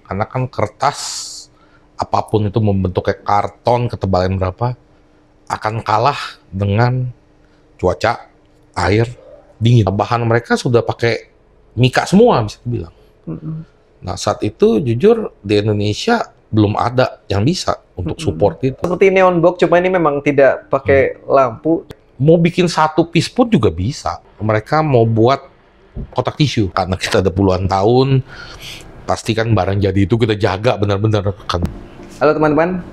Karena kan kertas, apapun itu membentuknya karton, ketebalan berapa, akan kalah dengan cuaca, air, dingin. Bahan mereka sudah pakai mika semua, bisa dibilang. Nah, saat itu jujur di Indonesia belum ada yang bisa untuk support itu. Seperti neon box, cuma ini memang tidak pakai lampu. Mau bikin satu piece pun juga bisa. Mereka mau buat kotak tisu. Karena kita ada puluhan tahun, pastikan barang jadi itu kita jaga benar-benar. Halo teman-teman,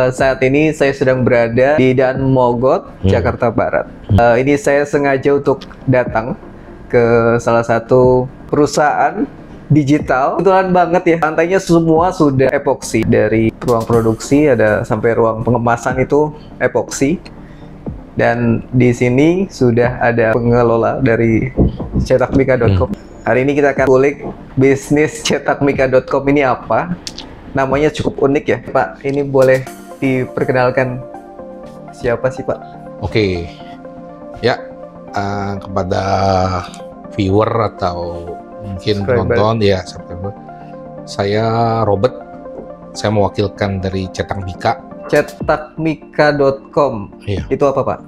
saat ini saya sedang berada di Daan Mogot, Jakarta Barat. Ini saya sengaja untuk datang ke salah satu perusahaan digital. Kebetulan banget ya, lantainya semua sudah epoksi. Dari ruang produksi ada sampai ruang pengemasan itu epoksi. Dan di sini sudah ada pengelola dari cetakmika.com. Hari ini kita akan kulik bisnis cetakmika.com ini apa. Namanya cukup unik ya, Pak. Ini boleh diperkenalkan siapa sih, Pak? Oke, ya kepada viewer atau mungkin penonton ya, saya Robert. Saya mewakilkan dari Cetak Mika. Cetakmika.com. Iya. Itu apa, Pak?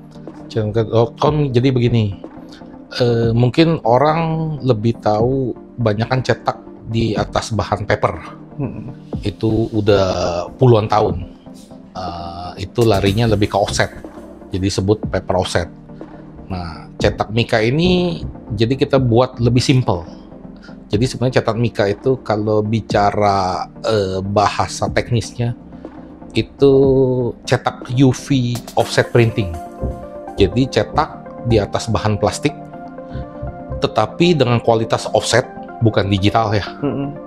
Cetak.com jadi begini. Mungkin orang lebih tahu banyak kan cetak di atas bahan paper. Itu udah puluhan tahun. Itu larinya lebih ke offset. Jadi disebut paper offset. Nah, Cetak Mika ini jadi kita buat lebih simple. Jadi sebenarnya Cetak Mika itu kalau bicara bahasa teknisnya itu cetak UV offset printing. Jadi cetak di atas bahan plastik, tetapi dengan kualitas offset, bukan digital ya.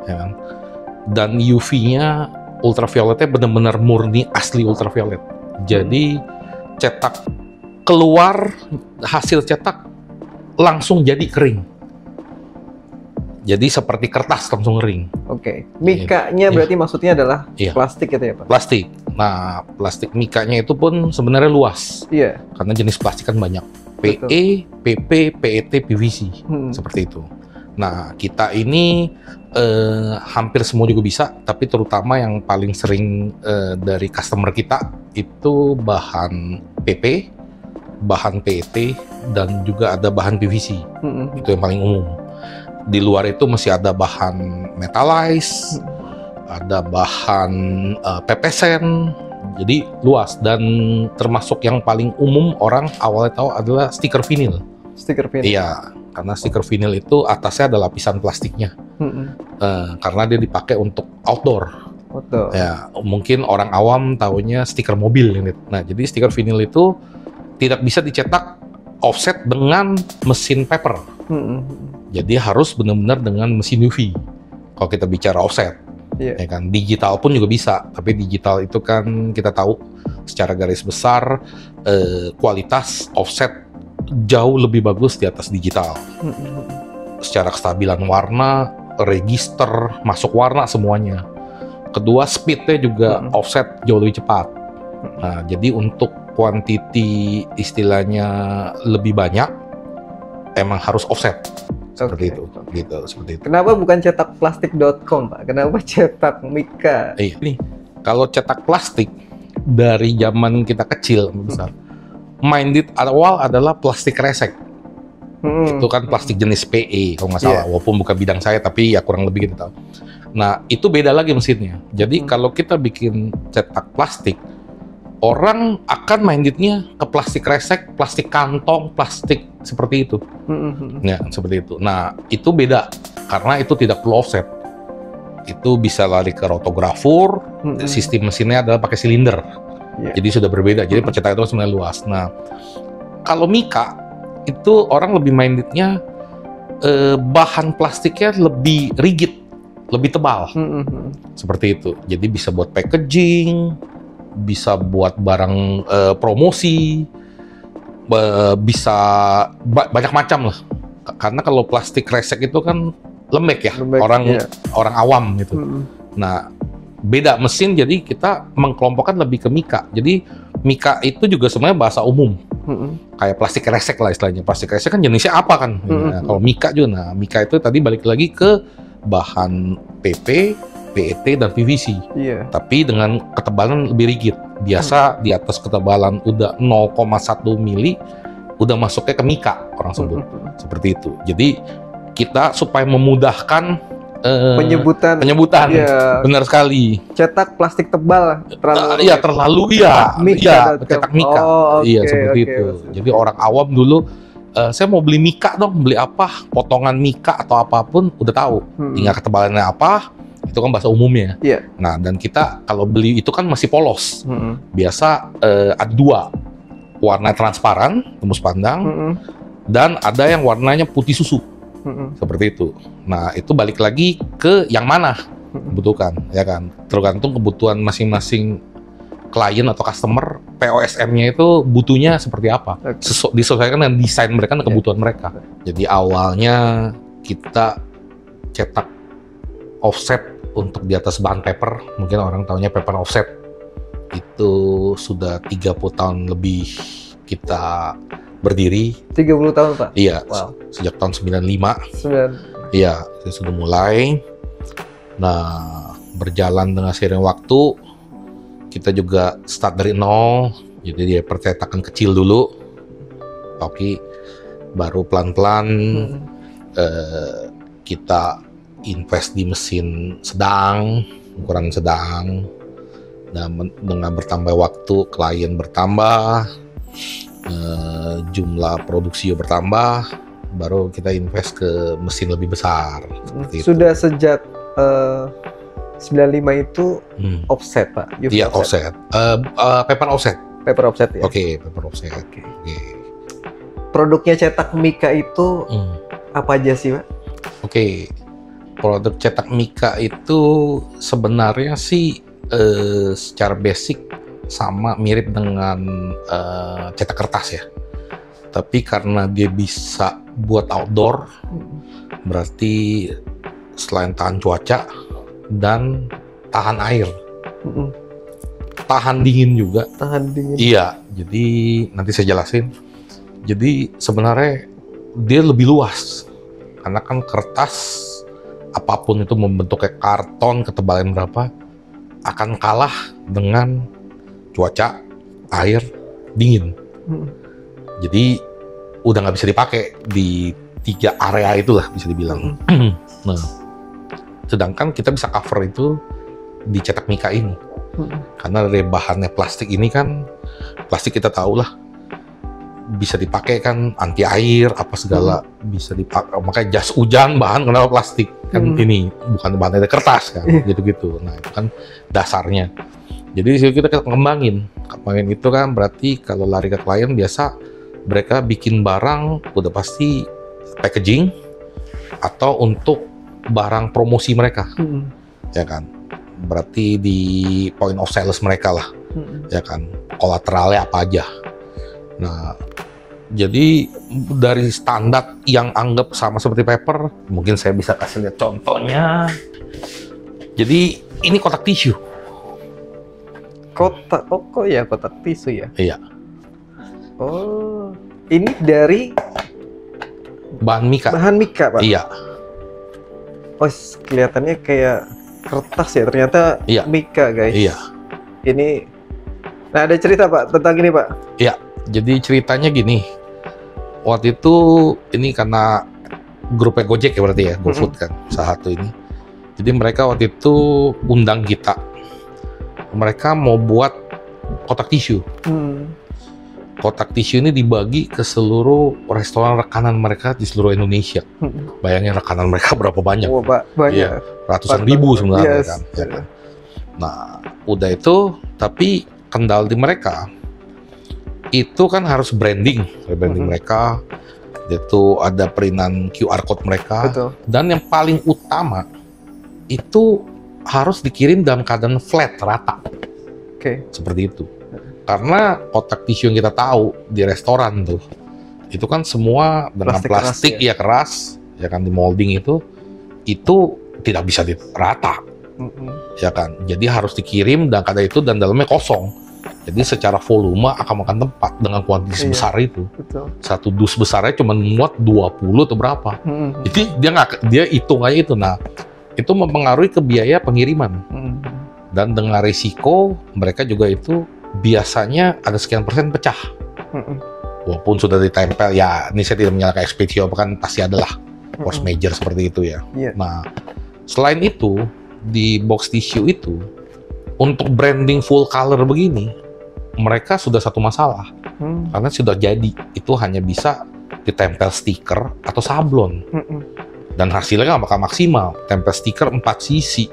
Ya kan? Dan UV-nya ultravioletnya benar-benar murni asli ultraviolet. Jadi cetak keluar hasil cetak langsung jadi kering. Jadi seperti kertas langsung kering. Oke. Mikanya berarti maksudnya adalah plastik gitu ya, Pak? Plastik. Nah, plastik mikanya itu pun sebenarnya luas. Iya. Karena jenis plastik kan banyak. PE, PP, PET, PVC. Seperti itu. Nah, kita ini hampir semua juga bisa, tapi terutama yang paling sering dari customer kita itu bahan PP, bahan PET, dan juga ada bahan PVC. Itu yang paling umum. Di luar itu masih ada bahan metalize, ada bahan pepesen, jadi luas. Dan termasuk yang paling umum orang awalnya tahu adalah stiker vinil. Stiker vinil? Iya, karena stiker vinil itu atasnya ada lapisan plastiknya. Karena dia dipakai untuk outdoor. Ya, mungkin orang awam taunya stiker mobil ini. Nah, jadi stiker vinil itu tidak bisa dicetak offset dengan mesin paper. Jadi harus benar-benar dengan mesin UV. Kalau kita bicara offset, ya kan. Digital pun juga bisa, tapi digital itu kan kita tahu secara garis besar kualitas offset jauh lebih bagus di atas digital. Secara kestabilan warna, register, masuk warna semuanya. Kedua, speednya juga offset jauh lebih cepat. Nah, jadi untuk quantity istilahnya lebih banyak, emang harus offset. Seperti itu, gitu, seperti itu. Kenapa bukan cetakplastik.com, Pak? Kenapa Cetak Mika? Nih, kalau cetak plastik dari zaman kita kecil, besar, minded awal adalah plastik resek. Itu kan plastik jenis PE, kalau nggak salah. Walaupun bukan bidang saya, tapi ya kurang lebih kita tahu. Nah, itu beda lagi mesinnya. Jadi kalau kita bikin cetak plastik, orang akan mindednya ke plastik resek, plastik kantong, plastik seperti itu. Ya, seperti itu. Nah, itu beda karena itu tidak perlu offset. Itu bisa lari ke rotografur. Sistem mesinnya adalah pakai silinder. Jadi sudah berbeda. Jadi percetakan itu sebenarnya luas. Nah, kalau Mika itu orang lebih mindednya bahan plastiknya lebih rigid, lebih tebal. Seperti itu. Jadi bisa buat packaging, bisa buat barang promosi, bisa banyak macam lah. Karena kalau plastik resek itu kan lembek ya, orang awam gitu. Nah, beda mesin, jadi kita mengkelompokkan lebih ke Mika. Jadi Mika itu juga sebenarnya bahasa umum, kayak plastik resek lah istilahnya. Plastik resek kan jenisnya apa kan? Nah, kalau Mika juga, nah Mika itu tadi balik lagi ke bahan PP, PET, dan PVC. Iya. Tapi dengan ketebalan lebih rigid. Biasa di atas ketebalan udah 0,1 mili, udah masuknya ke mika, orang sebut. Seperti itu. Jadi kita supaya memudahkan penyebutan. Iya. Benar sekali. Cetak plastik tebal terlalu cetak mika. Seperti itu. Jadi orang awam dulu, saya mau beli mika dong, beli apa? Potongan mika atau apapun udah tahu. Tinggal ketebalannya apa, itu kan bahasa umumnya. Iya. Nah, dan kita kalau beli itu kan masih polos. Biasa ada dua, warna transparan, tembus pandang, dan ada yang warnanya putih susu. Seperti itu. Nah, itu balik lagi ke yang mana dibutuhkan, ya kan? Tergantung kebutuhan masing-masing klien atau customer, POSM-nya itu butuhnya seperti apa. Disesuaikan dengan desain mereka dan kebutuhan mereka. Jadi awalnya kita cetak offset untuk di atas bahan paper, mungkin orang taunya paper offset. Itu sudah 30 tahun lebih kita berdiri. 30 tahun, Pak? Iya, wow. Sejak tahun 95. Iya, saya sudah mulai. Nah, berjalan dengan seiring waktu, kita juga start dari nol. Jadi dia percetakan kecil dulu. Oke, baru pelan-pelan kita invest di mesin sedang, ukuran sedang. Dan dengan bertambah waktu, klien bertambah, jumlah produksi bertambah, baru kita invest ke mesin lebih besar. Sudah itu. Sejak 95 itu offset, Pak? Iya, offset. Paper offset. Paper offset, ya? Oke, paper offset. Oke. Produknya cetak mika itu apa aja sih, Pak? Oke, produk cetak mika itu sebenarnya sih secara basic sama mirip dengan cetak kertas ya. Tapi karena dia bisa buat outdoor, berarti selain tahan cuaca dan tahan air, tahan dingin juga. Tahan dingin. Iya, jadi nanti saya jelasin. Jadi sebenarnya dia lebih luas, karena kan kertas apapun itu membentuknya karton ketebalan berapa akan kalah dengan cuaca, air, dingin. Jadi udah nggak bisa dipakai di 3 area itulah bisa dibilang. Nah, sedangkan kita bisa cover itu di cetak mika ini. Karena dari bahannya plastik ini kan, plastik kita tahu lah bisa dipakai kan, anti air apa segala bisa dipakai. Makanya jas hujan bahan kenapa plastik kan, ini bukan bahan dari kertas kan, gitu-gitu. Nah itu kan dasarnya. Jadi di situ kita kembangin itu kan, berarti kalau lari ke klien biasa mereka bikin barang udah pasti packaging atau untuk barang promosi mereka, ya kan. Berarti di point of sales mereka lah, ya kan. Kolateralnya apa aja. Nah, jadi dari standar yang anggap sama seperti paper, mungkin saya bisa kasih lihat contohnya. Jadi ini kotak tisu. Kotak, kok ya kotak tisu ya? Iya. Oh, ini dari bahan mika. Bahan mika, Pak? Iya. Oh, kelihatannya kayak kertas ya, ternyata mika, guys. Iya. Ini, nah ada cerita, Pak, tentang ini, Pak? Iya, jadi ceritanya gini. Waktu itu, ini karena grupnya Gojek ya berarti ya, GoFood kan, salah satu ini. Jadi mereka waktu itu undang kita. Mereka mau buat kotak tisu. Kotak tisu ini dibagi ke seluruh restoran rekanan mereka di seluruh Indonesia. Bayangin rekanan mereka berapa banyak? Oh, Pak, banyak. Ya, ratusan ribu sebenarnya kan. Ya kan. Nah, udah itu, tapi kendala di mereka itu kan harus branding mereka. Itu ada perintan QR code mereka. Betul. Dan yang paling utama itu harus dikirim dalam keadaan flat, rata. Oke. Seperti itu. Karena kotak tisu yang kita tahu di restoran tuh, itu kan semua dengan plastik keras, keras, ya kan, di molding itu tidak bisa rata, ya kan. Jadi harus dikirim dan keadaan itu dan dalamnya kosong. Jadi secara volume akan makan tempat dengan kuantitas besar itu. Betul. Satu dus besarnya cuma muat 20 atau berapa. Jadi dia hitung aja itu. Nah, itu mempengaruhi ke biaya pengiriman. Dan dengan risiko mereka juga itu biasanya ada sekian persen pecah. Walaupun sudah ditempel, ya ini saya tidak menyalahkan ekspedisi, kan pasti adalah force major seperti itu ya. Nah, selain itu di box tissue itu untuk branding full color begini, mereka sudah satu masalah. Karena sudah jadi, itu hanya bisa ditempel stiker atau sablon. Dan hasilnya nggak bakal maksimal. Tempel stiker 4 sisi,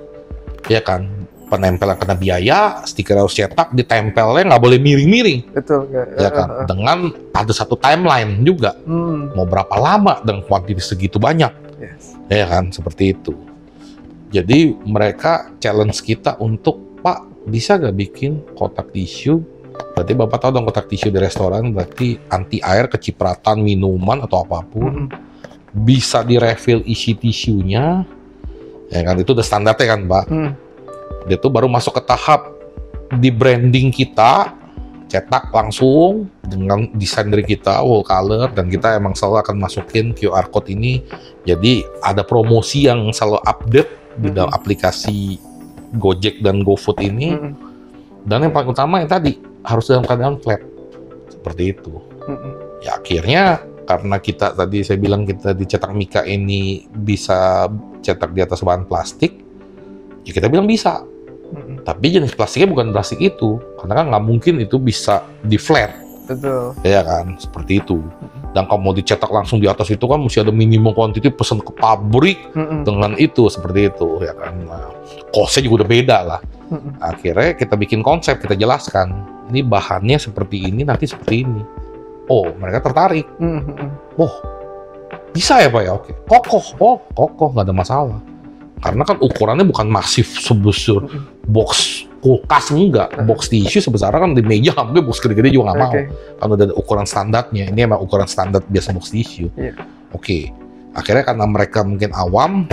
ya kan? Penempelan kena biaya, stiker harus cetak, ditempelnya nggak boleh miring-miring. Betul. Ya kan? Dengan ada satu timeline juga. Mau berapa lama dengan kuantiti segitu banyak. Ya kan? Seperti itu. Jadi mereka challenge kita untuk, Pak, bisa nggak bikin kotak tisu? Berarti Bapak tahu dong kotak tisu di restoran berarti anti air, kecipratan minuman atau apapun. Bisa di-refill isi tisunya. Ya kan? Itu udah standarnya kan, Pak? Dia tuh baru masuk ke tahap di branding kita, cetak langsung dengan desain dari kita, wall color, dan kita emang selalu akan masukin QR code ini. Jadi ada promosi yang selalu update di dalam aplikasi Gojek dan GoFood ini. Dan yang paling utama yang tadi harus dalam keadaan flat seperti itu. Ya akhirnya karena kita tadi saya bilang kita dicetak Mika ini bisa cetak di atas bahan plastik, ya kita bilang bisa. Tapi jenis plastiknya bukan plastik itu, karena kan nggak mungkin itu bisa di flat. Betul. Ya kan, seperti itu. Dan kalau mau dicetak langsung di atas itu kan mesti ada minimum quantity, pesan ke pabrik dengan itu, seperti itu. Ya kan, nah, costnya juga udah beda lah. Akhirnya kita bikin konsep, kita jelaskan, ini bahannya seperti ini, nanti seperti ini. Oh, mereka tertarik. Oh, bisa ya Pak ya? Oke. Kokoh, oh kokoh, nggak ada masalah. Karena kan ukurannya bukan masif sebesar box kulkas, enggak. Box tisu sebesar kan di meja, mungkin box gede-gede juga nggak mau. Kalau ada ukuran standarnya, ini emang ukuran standar biasa box tisu. Oke. Akhirnya karena mereka mungkin awam,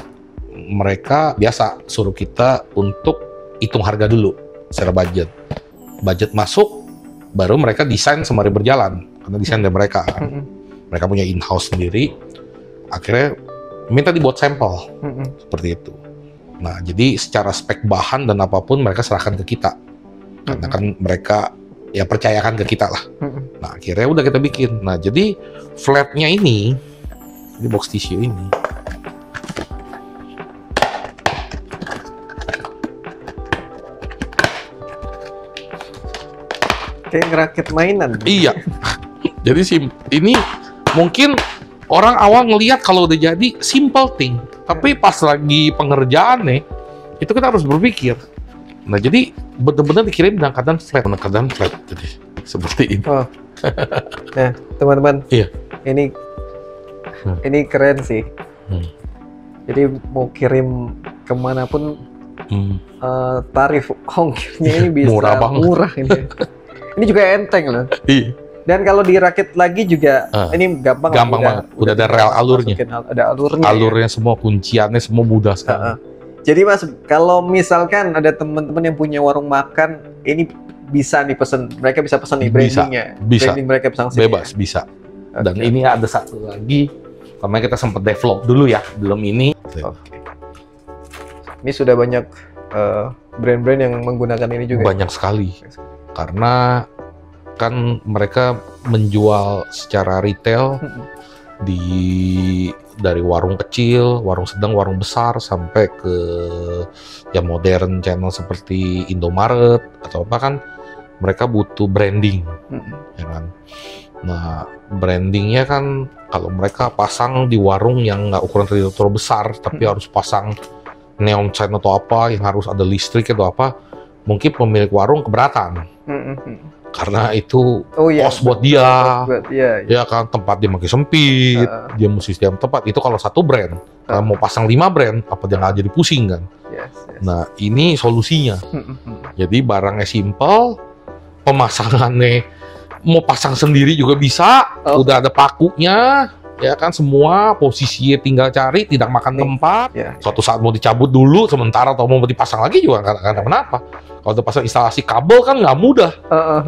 mereka biasa suruh kita untuk hitung harga dulu secara budget. Budget masuk, baru mereka desain sembari berjalan. Karena desain dari mereka kan. Mereka punya in-house sendiri. Akhirnya minta dibuat sampel. Seperti itu. Nah, jadi secara spek bahan dan apapun mereka serahkan ke kita. Karena kan mereka ya percayakan ke kita lah. Nah, akhirnya udah kita bikin. Nah, jadi flatnya ini box tissue ini. Kayak ngerakit mainan. Iya. Jadi ini mungkin orang awal ngelihat kalau udah jadi simple thing, tapi pas lagi pengerjaan nih, itu kita harus berpikir. Nah, jadi benar-benar dikirim dengan keadaan flat, jadi seperti ini. Oh. Nah, teman-teman, iya. Ini keren sih. Jadi mau kirim kemanapun, tarif ongkirnya ini bisa murah ini. Ini juga enteng loh. Iya. Dan kalau dirakit lagi juga ini gampang banget. Udah ada rel alurnya. Ada alurnya. Alurnya ya. Semua kunciannya semua mudah sekali. Jadi Mas, kalau misalkan ada teman-teman yang punya warung makan, ini bisa dipesan, mereka bisa pesan nih brandingnya. Bisa. Branding mereka pesan bebas, bisa. Dan ini ada satu lagi, karena kita sempat develop dulu ya, belum ini. Ini sudah banyak brand-brand yang menggunakan ini juga. Banyak sekali. Karena kan mereka menjual secara retail dari warung kecil, warung sedang, warung besar sampai ke yang modern channel seperti Indomaret atau apa, kan mereka butuh branding, ya kan. Nah, brandingnya kan kalau mereka pasang di warung yang nggak ukuran terlalu besar, tapi harus pasang neon sign atau apa yang harus ada listrik atau apa, mungkin pemilik warung keberatan. Karena itu kos buat dia, ya kan, tempat dia makin sempit, dia mesti setiap tempat. Itu kalau satu brand, kalau mau pasang 5 brand, apa dia nggak jadi pusing kan? Nah, ini solusinya. Jadi barangnya simple, pemasangannya mau pasang sendiri juga bisa, udah ada pakunya, ya kan, semua posisinya tinggal cari, tidak makan tempat. Suatu saat mau dicabut dulu sementara atau mau dipasang lagi juga nggak ada kenapa. Kalau udah pasang instalasi kabel kan nggak mudah.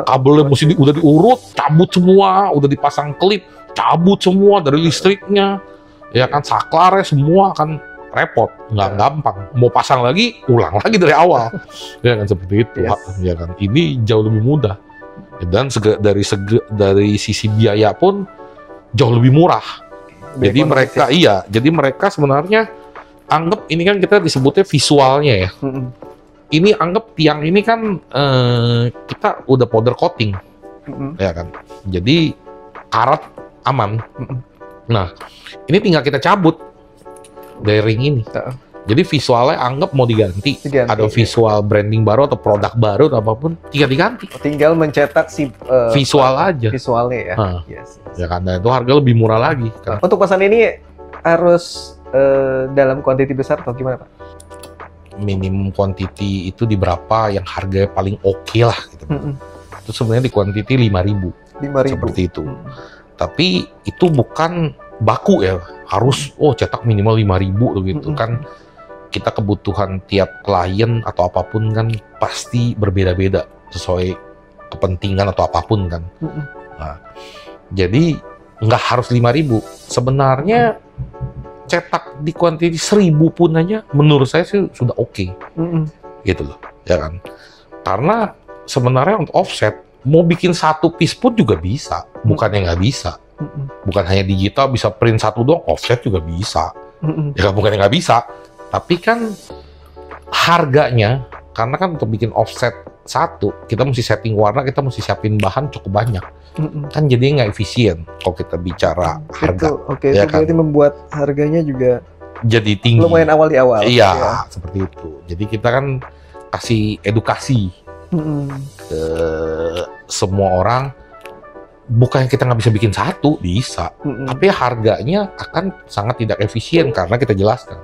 Kabelnya mesti udah diurut, cabut semua, udah dipasang klip, cabut semua dari listriknya. Ya kan, saklarnya semua kan repot, nggak gampang. Mau pasang lagi, ulang lagi dari awal. Ya kan seperti itu. Yes. Ya kan. Ini jauh lebih mudah. Dan dari sisi biaya pun jauh lebih murah. Jadi mereka sebenarnya anggap ini kan kita disebutnya visualnya ya. Ini anggap tiang ini kan kita udah powder coating, ya kan. Jadi karat aman. Nah, ini tinggal kita cabut dari ring ini. Jadi visualnya anggap mau diganti. Ada visual branding baru atau produk baru atau apapun, tinggal diganti. Tinggal mencetak si visual aja. Visualnya ya. Yes. Ya kan, dan itu harga lebih murah lagi. Kan? Untuk pesan ini harus dalam kuantiti besar atau gimana Pak? Minimum quantity itu di berapa yang harganya paling oke lah gitu. Itu sebenarnya di quantity 5.000. Seperti itu. Tapi itu bukan baku ya, harus cetak minimal 5.000 gitu kan. Kita kebutuhan tiap klien atau apapun kan pasti berbeda-beda sesuai kepentingan atau apapun kan. Nah, jadi nggak harus 5.000. Sebenarnya cetak di kuantiti 1.000 pun aja menurut saya sih sudah oke. Gitu loh, ya kan. Karena sebenarnya untuk offset mau bikin satu piece pun juga bisa, bukannya nggak bisa. Bukan hanya digital bisa print satu doang, offset juga bisa. Ya bukannya nggak bisa, tapi kan harganya, karena kan untuk bikin offset satu, kita mesti setting warna, kita mesti siapin bahan cukup banyak. Kan jadi nggak efisien kalau kita bicara harga. Ya itu berarti membuat harganya juga jadi tinggi. Lumayan awal di awal. Iya, seperti itu. Jadi kita kan kasih edukasi ke semua orang. Bukannya kita nggak bisa bikin satu, bisa. Tapi harganya akan sangat tidak efisien karena kita jelaskan.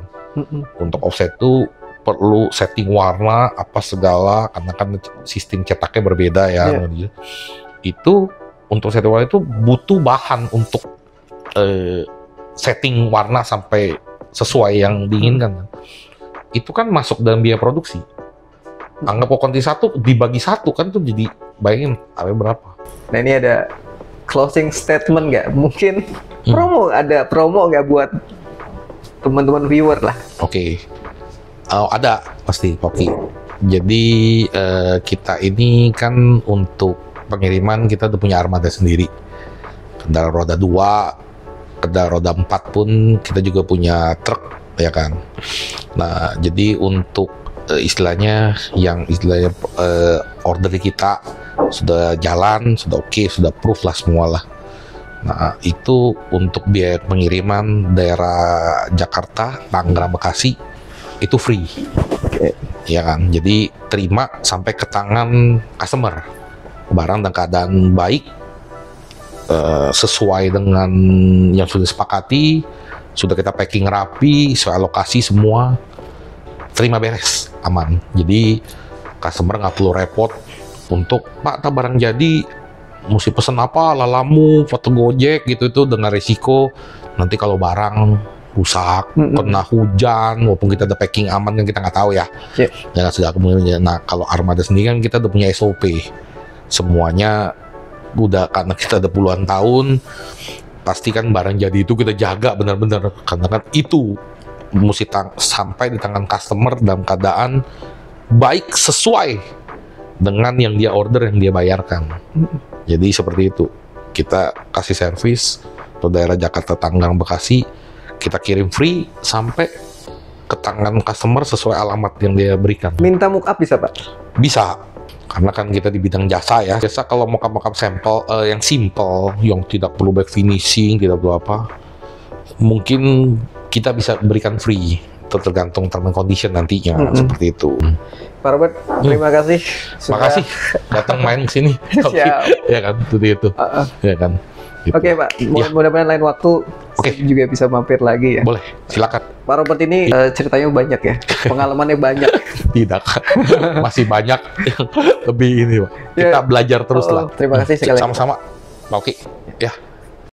Untuk offset itu perlu setting warna apa segala, karena kan sistem cetaknya berbeda ya. Itu untuk setting warna itu butuh bahan untuk setting warna sampai sesuai yang diinginkan. Itu kan masuk dalam biaya produksi. Anggap kuantitas satu dibagi satu kan itu jadi bayangin harga berapa. Nah ini ada closing statement nggak? Mungkin ada promo nggak buat teman-teman viewer lah? Oke. Ada pasti Poki. Jadi kita ini kan untuk pengiriman kita udah punya armada sendiri. Kendaraan roda 2, kendaraan roda 4 pun kita juga punya truk, ya kan. Nah, jadi untuk istilahnya order kita sudah jalan, sudah oke, sudah proof lah semua lah. Nah, itu untuk biaya pengiriman daerah Jakarta, Tangerang, Bekasi itu free. Ya kan, jadi terima sampai ke tangan customer, barang dalam keadaan baik, sesuai dengan yang sudah disepakati, sudah kita packing rapi, sesuai alokasi semua, terima beres, aman. Jadi customer nggak perlu repot untuk Pak, tak barang jadi mesti pesen apa, lalamu, foto Gojek gitu, itu dengan risiko nanti kalau barang rusak, kena hujan, walaupun kita udah packing aman kan kita nggak tahu ya. Ya segala kemungkinan. Nah kalau armada sendiri kan kita udah punya SOP, semuanya udah, karena kita udah puluhan tahun, pasti kan barang jadi itu kita jaga benar-benar, karena kan itu mesti sampai di tangan customer dalam keadaan baik sesuai dengan yang dia order, yang dia bayarkan. Jadi seperti itu, kita kasih servis ke daerah Jakarta, Tangerang, Bekasi, kita kirim free sampai ke tangan customer sesuai alamat yang dia berikan. Minta mock up bisa Pak? Bisa, karena kan kita di bidang jasa ya. Biasa kalau mock up sampel yang simple, yang tidak perlu back finishing, tidak perlu apa, mungkin kita bisa berikan free, tergantung term and condition nantinya. Seperti itu. Pak Robert, terima kasih. Makasih datang main ke sini. Ya kan, itu. Ya kan. Gitu. Oke Pak, mudah-mudahan lain waktu juga bisa mampir lagi ya. Boleh, silakan. Pak Robert ini ceritanya banyak ya, pengalamannya banyak. Tidak, masih banyak yang lebih ini Pak. Kita belajar terus lah. Terima kasih sekali. Sama-sama, Pak Oki. Ya.